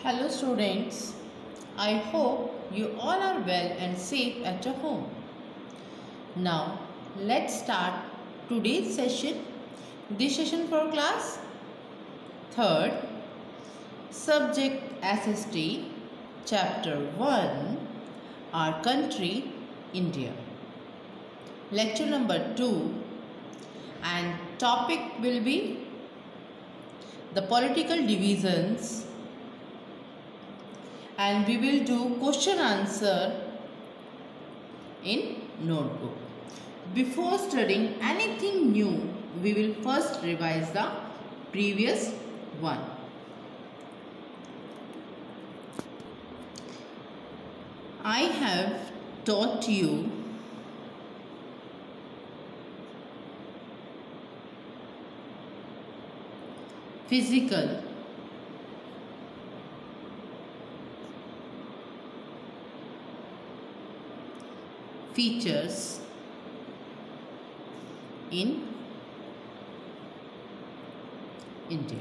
Hello students, I hope you all are well and safe at your home. Now let's start today's session. This session for class 3rd, subject SST, chapter 1, our country India. Lecture number 2 and topic will be the political divisions, and we will do question answer in notebook. Before studying anything new, we will first revise the previous one. I have taught you physical, features in India.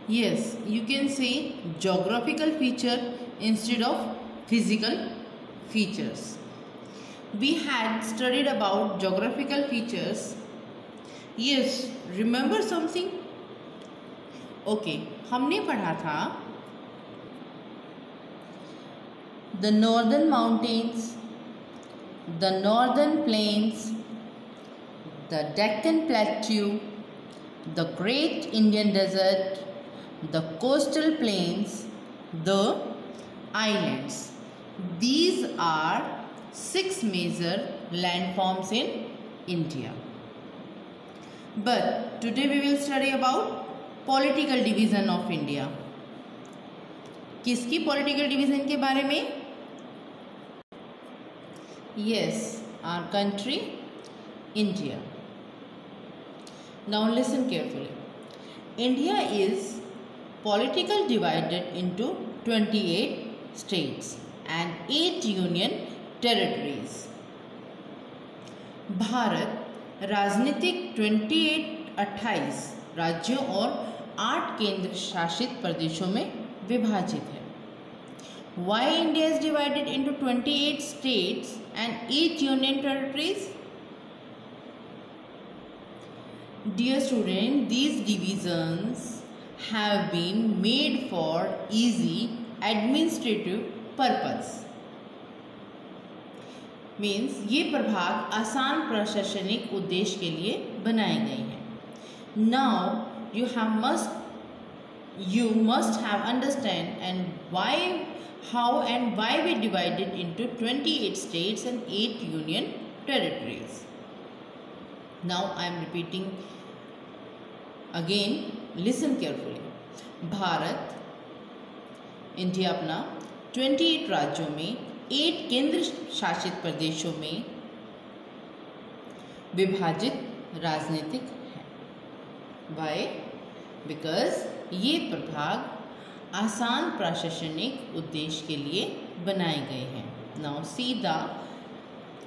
Yes, you can say geographical feature instead of physical features. We had studied about geographical features. Yes, remember something? Okay, हमने पढ़ा था the northern mountains, the northern plains, the Deccan Plateau, the Great Indian Desert, the coastal plains, the islands. These are 6 major landforms in India. But today we will study about political division of India. किसकी political division के बारे में? Yes, our country, India. Now listen carefully. India is politically divided into 28 states and 8 union territories. Bharat राजनीतिक 28 राज्यों और 8 केंद्र शासित प्रदेशों में विभाजित है. Why India is divided into 28 states and 8 union territories? Dear student, these divisions have been made for easy administrative purpose. Means ये प्रभाग आसान प्रशासनिक उद्देश्य के लिए बनाए गए हैं. Now you must have understand and how and why we divided into 28 states and 8 union territories. Now I am repeating again, listen carefully. Bharat, India अपना 28 राज्यों में 8 केंद्र शासित प्रदेशों में विभाजित राजनीतिक है. Why? Because ये प्रभाग आसान प्रशासनिक उद्देश्य के लिए बनाए गए हैं. Now see the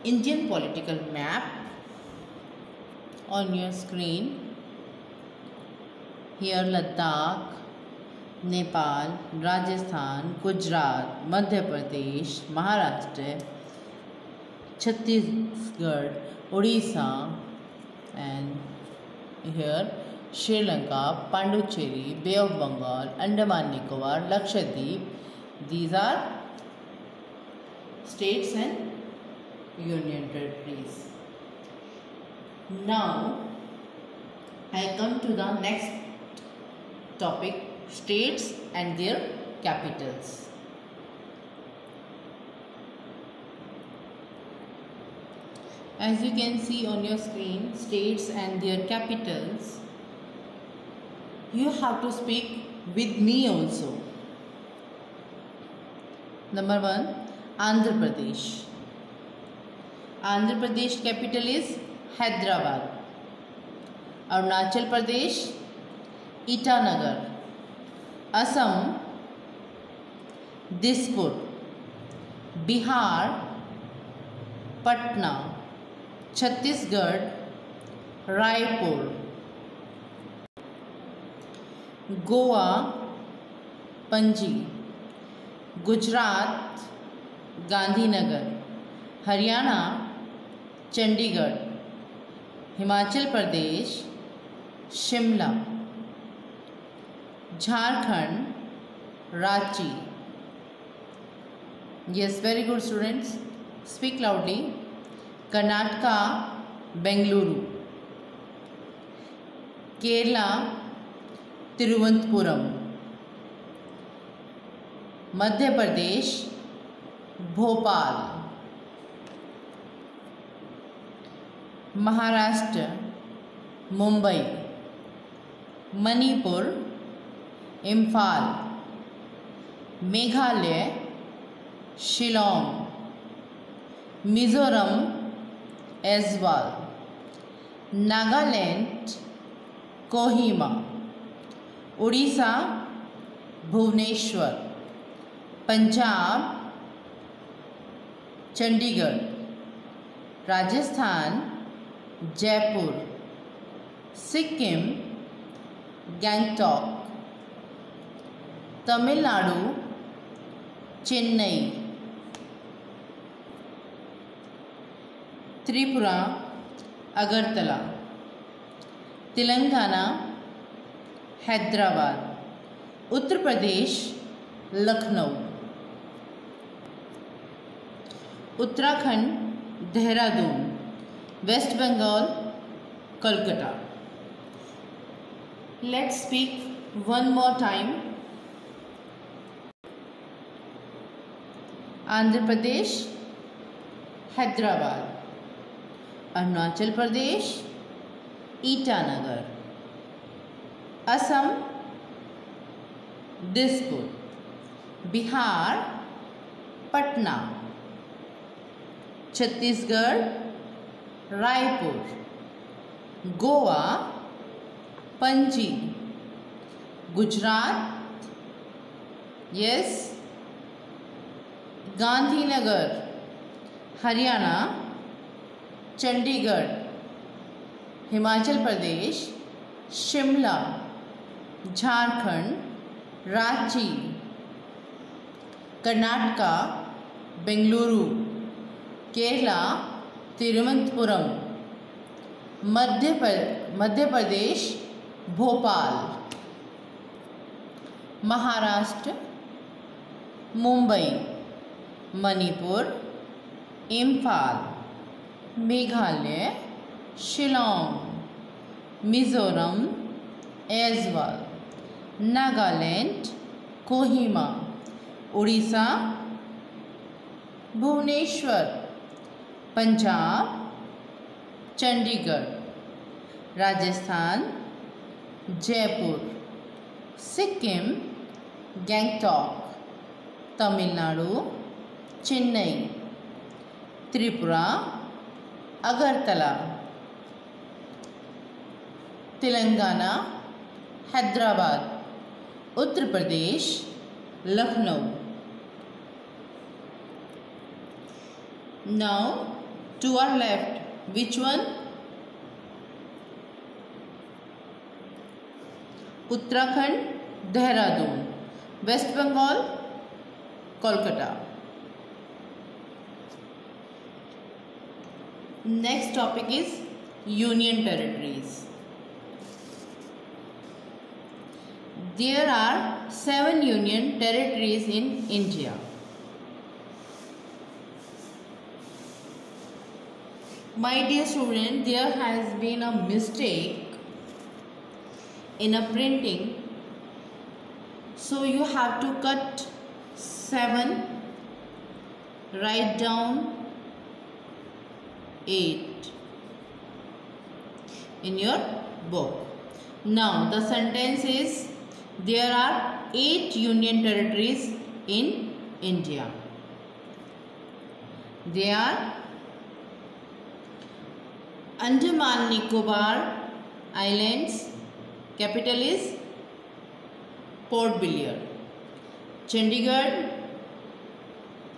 Indian political map on your screen. Here Ladakh, Nepal, Rajasthan, Gujarat, Madhya Pradesh, Maharashtra, Chhattisgarh, Odisha, and here Sri Lanka, Pondicherry, Bay of Bengal, Andaman Nicobar, Lakshadweep. These are states and union territories. Now I come to the next topic, states and their capitals. As you can see on your screen, states and their capitals. You have to speak with me also. Number 1, Andhra Pradesh. Andhra Pradesh capital is Hyderabad. Arunachal Pradesh, Itanagar. Assam, Dispur. Bihar, Patna. Chhattisgarh, Raipur. Goa Panaji, Gujarat Gandhinagar, Haryana Chandigarh, Himachal Pradesh Shimla, Jharkhand Ranchi. Yes, very good students. Speak loudly. Karnataka Bengaluru, Kerala Thiruvananthapuram, Madhya Pradesh Bhopal, Maharashtra Mumbai, Manipur Imphal, Meghalaya Shillong, Mizoram Aizawl, Nagaland Kohima, Orissa Bhubaneswar, Punjab Chandigarh, Rajasthan Jaipur, Sikkim Gangtok, Tamil Nadu Chennai, Tripura Agartala, Telangana Hyderabad, Uttar Pradesh Lucknow, Uttarakhand Dehradun, west Bengal Kolkata. Let's speak one more time. Andhra Pradesh Hyderabad, Arunachal Pradesh Itanagar, Assam Dispur, Bihar Patna, Chhattisgarh Raipur, Goa Panaji, Gujarat yes Gandhinagar, Haryana Chandigarh, Himachal Pradesh Shimla, Jharkhand Ranchi, Karnataka Bengaluru, Kerala Thiruvananthapuram, Madhya Pradesh Bhopal, Maharashtra Mumbai, Manipur Imphal, Meghalaya Shillong, Mizoram Aizawl, Nagaland Kohima, Orissa Bhubaneswar, Punjab Chandigarh, Rajasthan Jaipur, Sikkim Gangtok, Tamil Nadu Chennai, Tripura Agartala, Telangana Hyderabad, Uttar Pradesh Lucknow. Now to our left, which one? Uttarakhand Dehradun, west Bengal Kolkata. Next topic is Union Territories. There are 7 Union Territories in India. My dear student, there has been a mistake in a printing, so you have to cut 7, write down 8 in your book. Now the sentence is, there are 8 Union Territories in India. They are Andaman Nicobar Islands, capital is Port Blair. Chandigarh,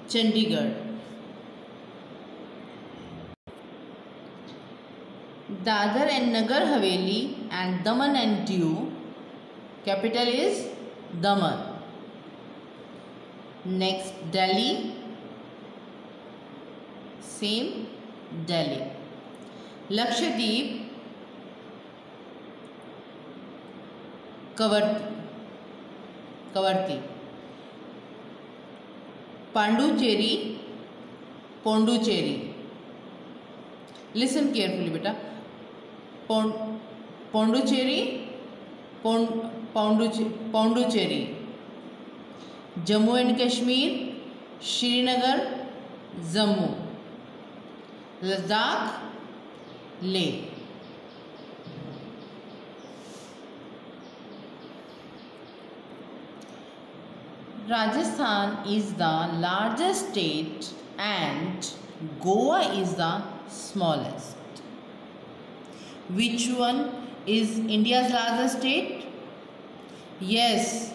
Chandigarh. Dadar and Nagar Haveli and Daman and Diu, capital is Daman. Next, Delhi, same Delhi. Lakshadweep, Kavarti. Pondicherry, Pondicherry. Listen carefully, beta. Pondicherry, Pondicherry. Jammu and Kashmir, Srinagar, Jammu. Ladakh, Leh. Rajasthan is the largest state and Goa is the smallest. Which one is India's largest state? Yes,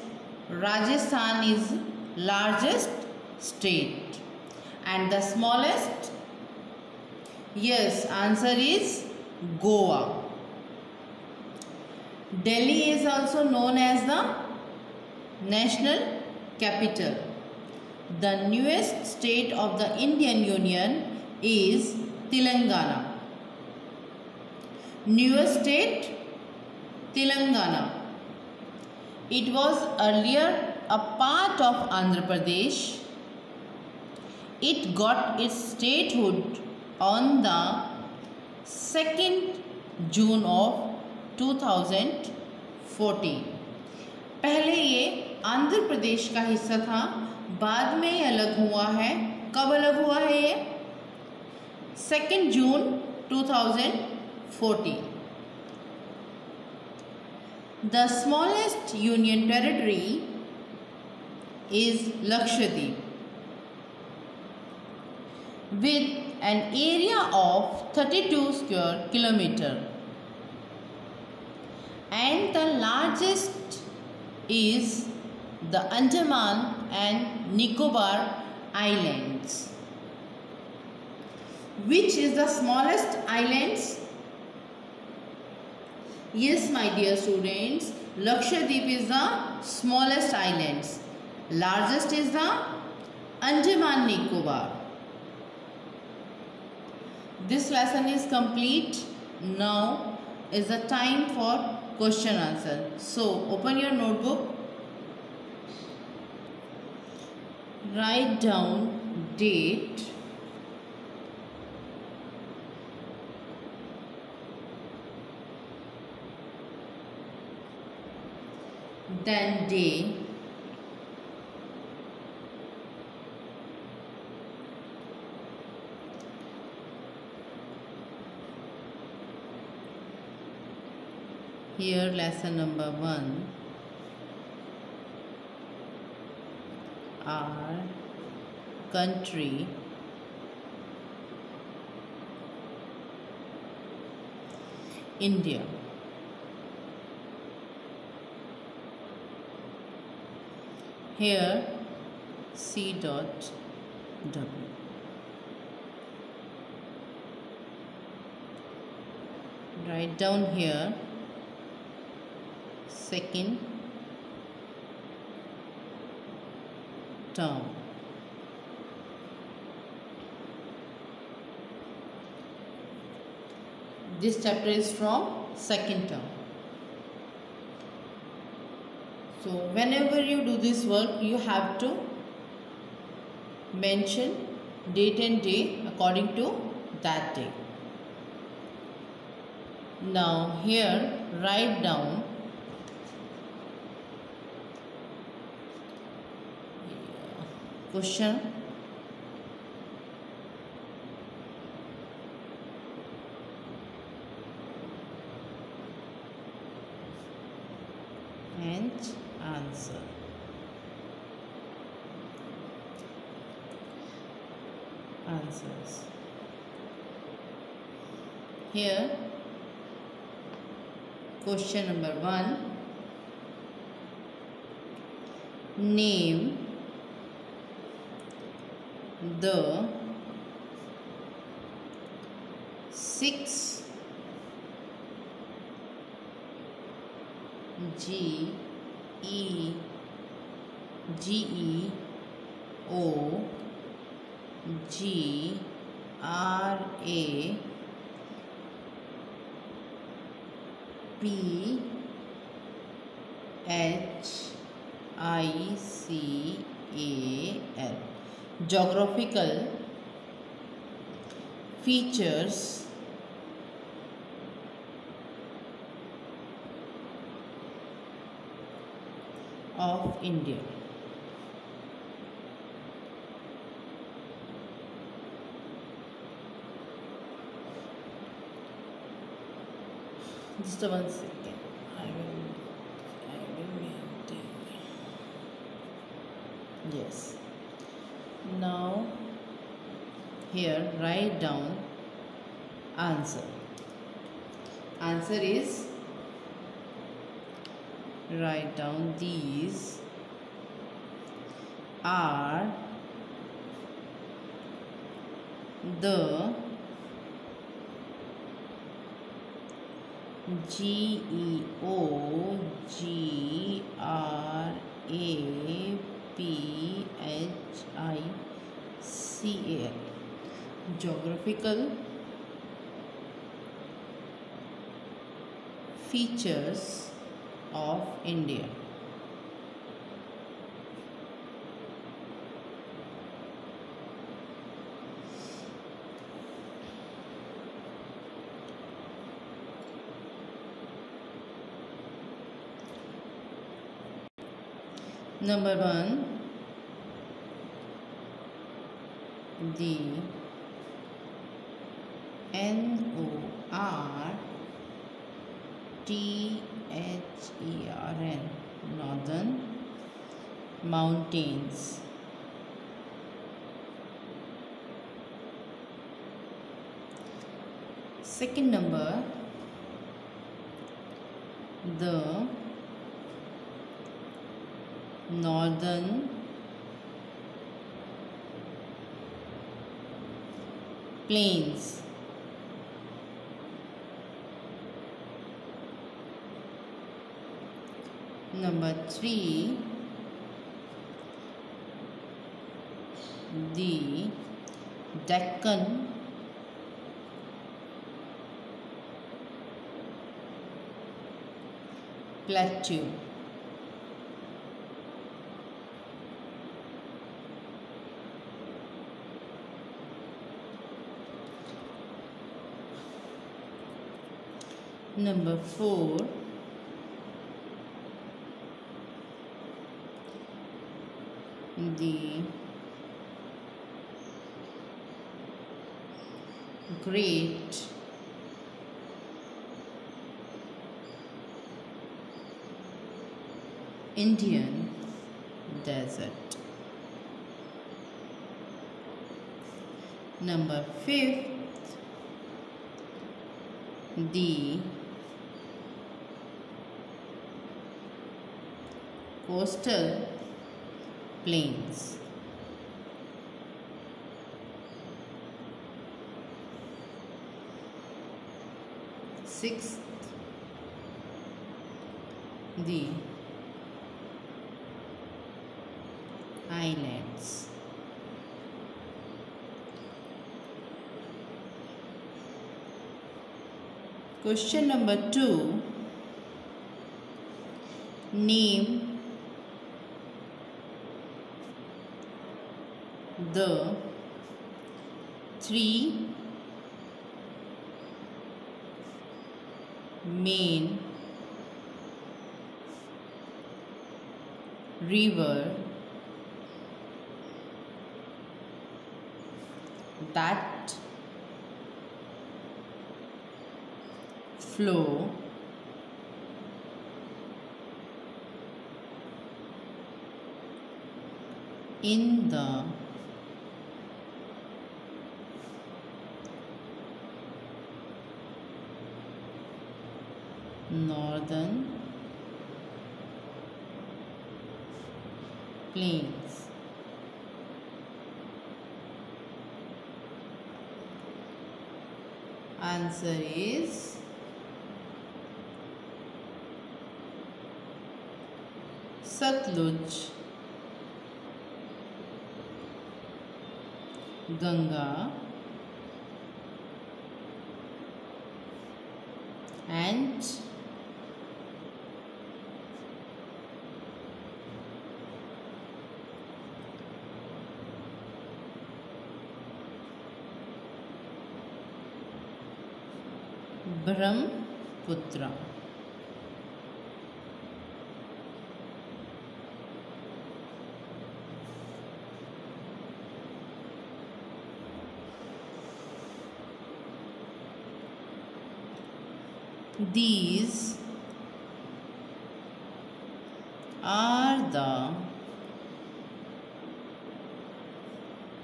Rajasthan is largest state. And the smallest? Yes, answer is Goa. Delhi is also known as the national capital. The newest state of the Indian Union is Telangana. Newest state, Telangana. It was earlier a part of Andhra Pradesh. It got its statehood on the 2nd June of 2014. पहले ये आंध्र प्रदेश का हिस्सा था, बाद में ये अलग हुआ है. कब अलग हुआ है ये? 2 जून 2014. The smallest union territory is Lakshadweep with an area of 32 square kilometer, and the largest is the Andaman and Nicobar Islands. Which is the smallest islands? Yes, my dear students, Lakshadweep is the smallest islands. Largest is the Andaman Nicobar. This lesson is complete. Now is the time for question answer. So open your notebook, write down date, then day, here lesson number 1, our country, India. Here C.W. Write down here 2nd term. This chapter is from 2nd term. So whenever you do this work, you have to mention date and day according to that day. Now here write down question and answer. Answers. Here question number 1, name the 6 G E G E O G R A P H I C A L. Geographical features of India. Just 1 second. I will maintain. Yes. Now here write down answer. Answer is, write down these are the GEOGRAPHICAL geographical features of India. Number 1, the NORTHERN Northern Mountains. Second number, the Northern Plains. Number 3, the Deccan Plateau. Number 4, the Great Indian Desert. Number 5, the Coastal Plains. Sixth, the Islands. Question number 2. Name the 3 main river that flow in the Northern Plains. Answer is Sutlej, Ganga and Brahmaputra. These are the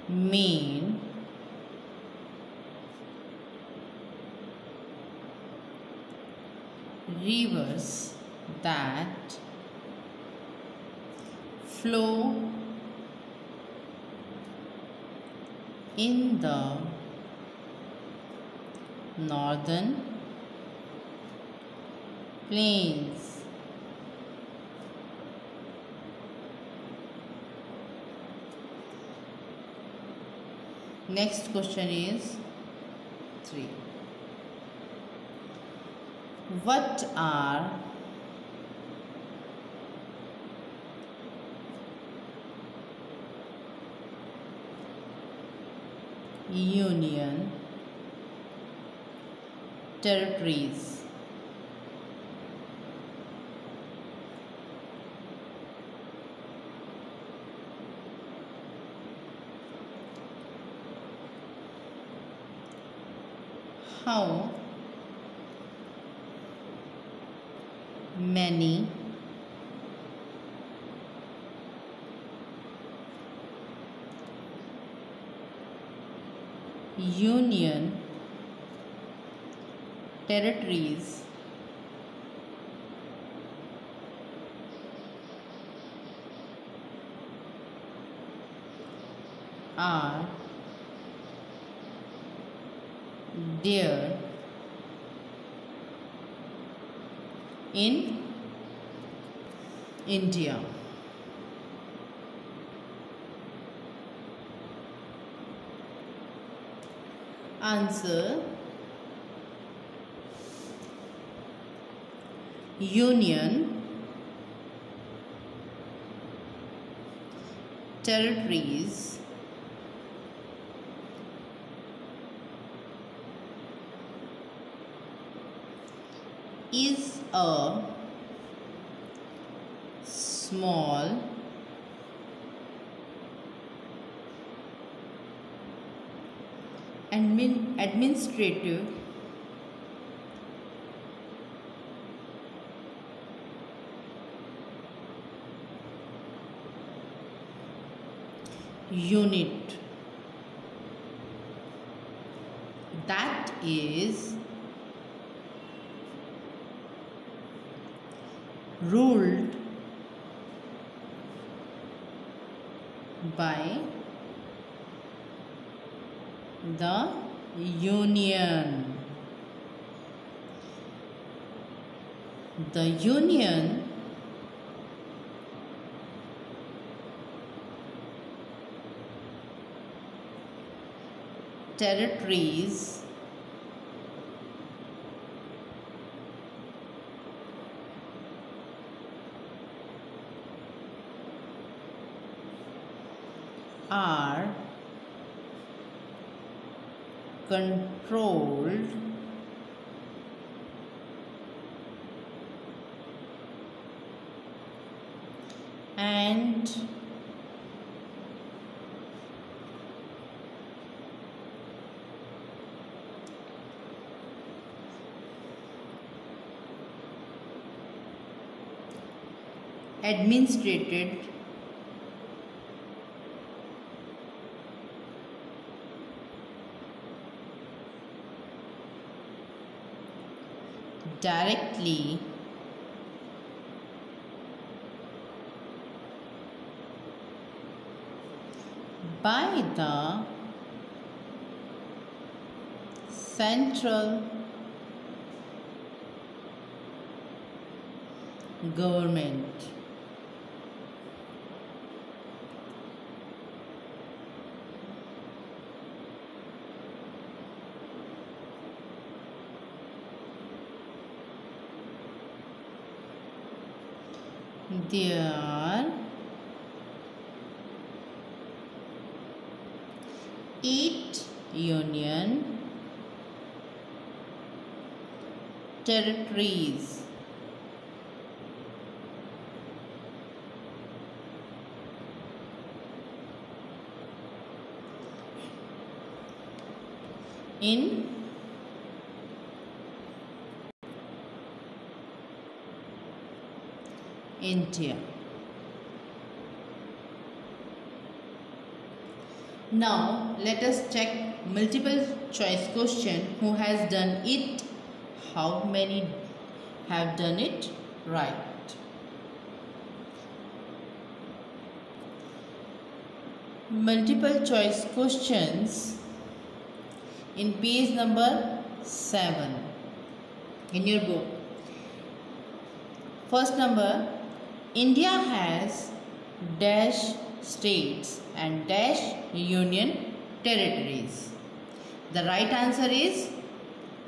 main rivers that flow in the northern plains. Next question is 3. What are Union territories? How many Union territories are there in India? Answer: Union territories is a small administrative unit that is ruled by the Union. The Union territories are controlled and administrated directly by the central government. there 8 union territories. In India. Now let us check multiple choice question. Who has done it? How many have done it right? Multiple choice questions in page number 7 in your book. First number, India has dash states and dash union territories. The right answer is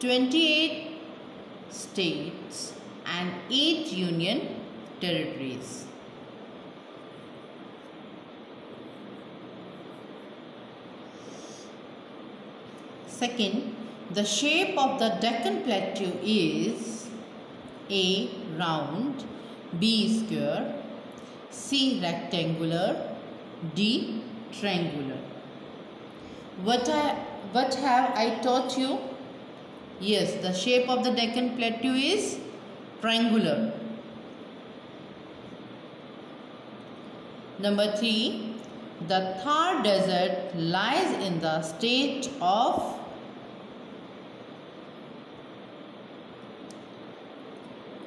28 states and 8 union territories. Second, the shape of the Deccan Plateau is A. round, B. square, C. rectangular, D. triangular. What have I taught you? Yes, the shape of the Deccan Plateau is triangular. Number 3, the Thar Desert lies in the state of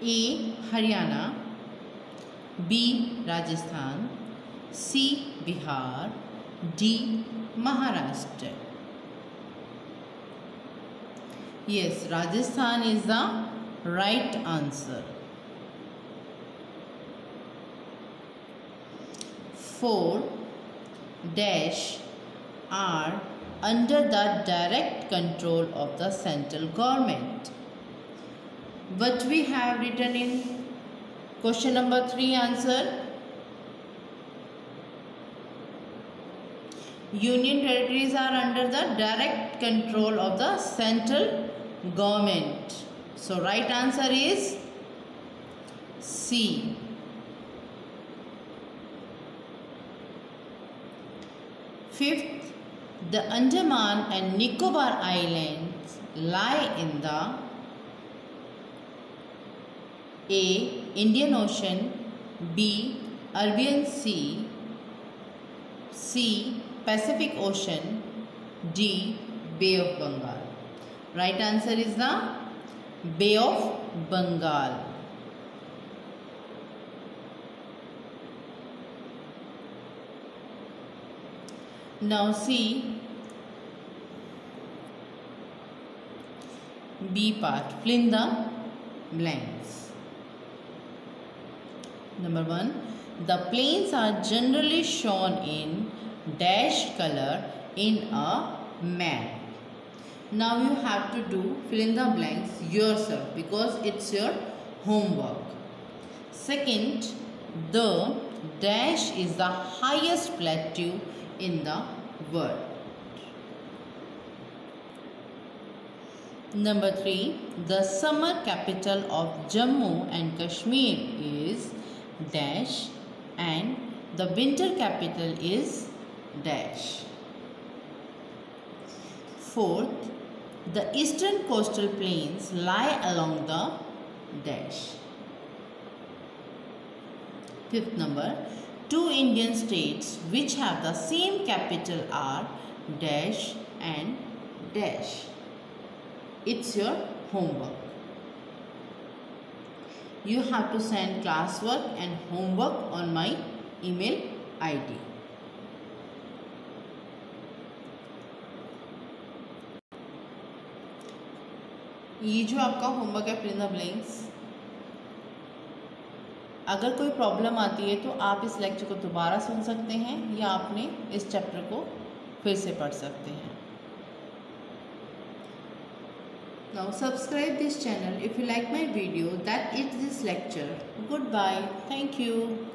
A. Haryana, B. Rajasthan, C. Bihar, D. Maharashtra. Yes, Rajasthan is the right answer. 4 dash are under the direct control of the central government. What we have written in question number 3 answer? Union territories are under the direct control of the central government. So right answer is C. Fifth, the Andaman and Nicobar Islands lie in the A. Indian Ocean, B. Arabian Sea, C. Pacific Ocean, D. Bay of Bengal. Right answer is the Bay of Bengal. Now see B part, fill in the blanks. Number 1, the plains are generally shown in dash color in a map. Now you have to fill in the blanks yourself because it's your homework. Second, the dash is the highest plateau in the world. Number 3, the summer capital of Jammu and Kashmir is dash and the winter capital is dash. Fourth, the eastern coastal plains lie along the dash. Fifth number, 2 Indian states which have the same capital are dash and dash. It's your homework. You have to send classwork and homework on my email ID. ये जो आपका homework है fill in the blanks, अगर कोई problem आती है तो आप इस लेक्चर को दोबारा सुन सकते हैं या आपने इस चैप्टर को फिर से पढ़ सकते हैं। Now subscribe this channel if you like my video. That is this lecture. Goodbye. Thank you.